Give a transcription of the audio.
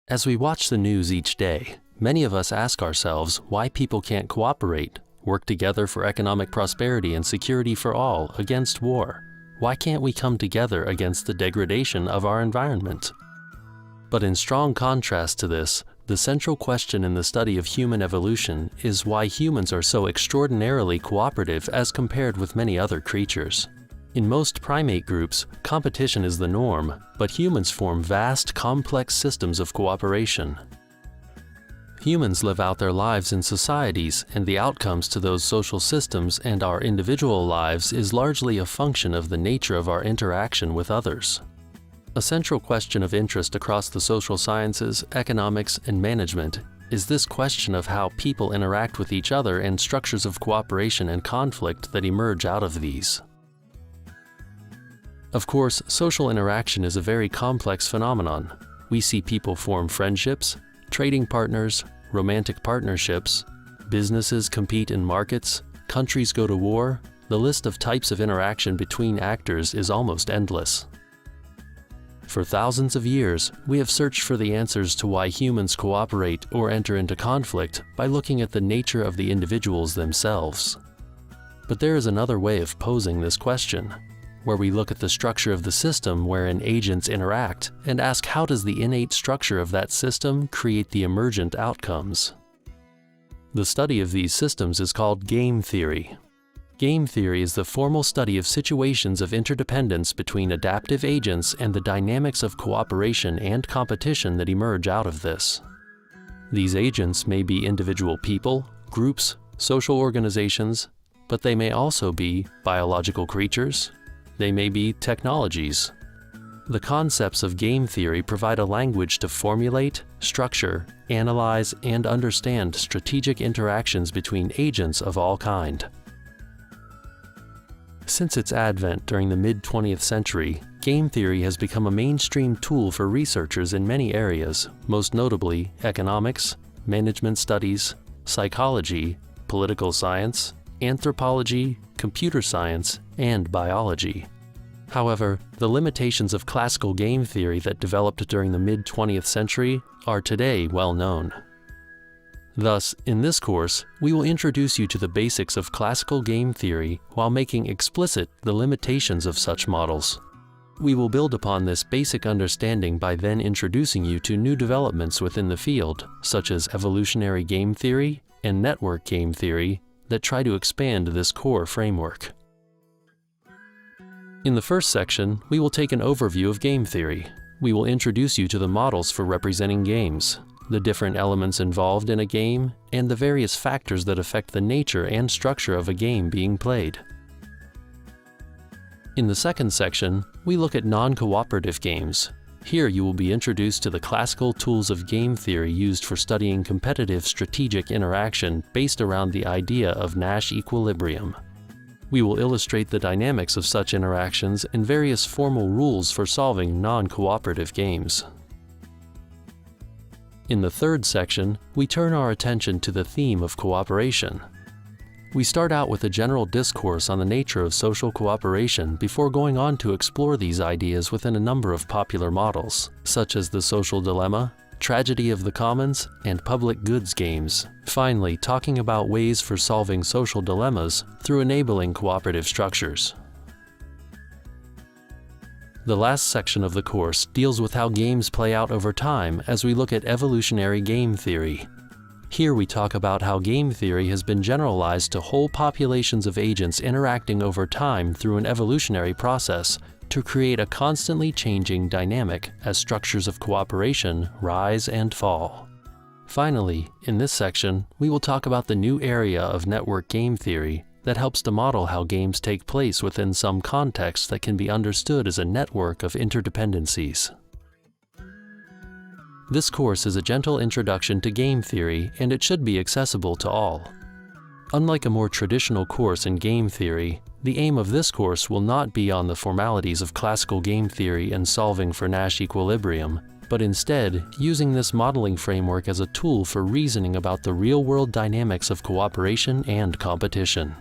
As we watch the news each day, many of us ask ourselves why people can't cooperate, work together for economic prosperity and security for all against war. Why can't we come together against the degradation of our environment? But in strong contrast to this, the central question in the study of human evolution is why humans are so extraordinarily cooperative as compared with many other creatures. In most primate groups, competition is the norm, but humans form vast, complex systems of cooperation. Humans live out their lives in societies, and the outcomes to those social systems and our individual lives is largely a function of the nature of our interaction with others. A central question of interest across the social sciences, economics, and management is this question of how people interact with each other and structures of cooperation and conflict that emerge out of these. Of course, social interaction is a very complex phenomenon. We see people form friendships, trading partners, romantic partnerships, businesses compete in markets, countries go to war. The list of types of interaction between actors is almost endless. For thousands of years, we have searched for the answers to why humans cooperate or enter into conflict by looking at the nature of the individuals themselves. But there is another way of posing this question, where we look at the structure of the system wherein agents interact and ask how does the innate structure of that system create the emergent outcomes. The study of these systems is called game theory. Game theory is the formal study of situations of interdependence between adaptive agents and the dynamics of cooperation and competition that emerge out of this. These agents may be individual people, groups, social organizations, but they may also be biological creatures. They may be technologies. The concepts of game theory provide a language to formulate, structure, analyze, and understand strategic interactions between agents of all kind. Since its advent during the mid-20th century, game theory has become a mainstream tool for researchers in many areas, most notably economics, management studies, psychology, political science, anthropology, computer science, and biology. However, the limitations of classical game theory that developed during the mid-20th century are today well known. Thus, in this course, we will introduce you to the basics of classical game theory while making explicit the limitations of such models. We will build upon this basic understanding by then introducing you to new developments within the field, such as evolutionary game theory and network game theory, that try to expand this core framework. In the first section, we will take an overview of game theory. We will introduce you to the models for representing games, the different elements involved in a game, and the various factors that affect the nature and structure of a game being played. In the second section, we look at non-cooperative games. Here you will be introduced to the classical tools of game theory used for studying competitive strategic interaction based around the idea of Nash equilibrium. We will illustrate the dynamics of such interactions and various formal rules for solving non-cooperative games. In the third section, we turn our attention to the theme of cooperation. We start out with a general discourse on the nature of social cooperation before going on to explore these ideas within a number of popular models, such as the social dilemma, tragedy of the commons, and public goods games. Finally, talking about ways for solving social dilemmas through enabling cooperative structures. The last section of the course deals with how games play out over time as we look at evolutionary game theory. Here we talk about how game theory has been generalized to whole populations of agents interacting over time through an evolutionary process to create a constantly changing dynamic as structures of cooperation rise and fall. Finally, in this section, we will talk about the new area of network game theory that helps to model how games take place within some context that can be understood as a network of interdependencies. This course is a gentle introduction to game theory, and it should be accessible to all. Unlike a more traditional course in game theory, the aim of this course will not be on the formalities of classical game theory and solving for Nash equilibrium, but instead using this modeling framework as a tool for reasoning about the real-world dynamics of cooperation and competition.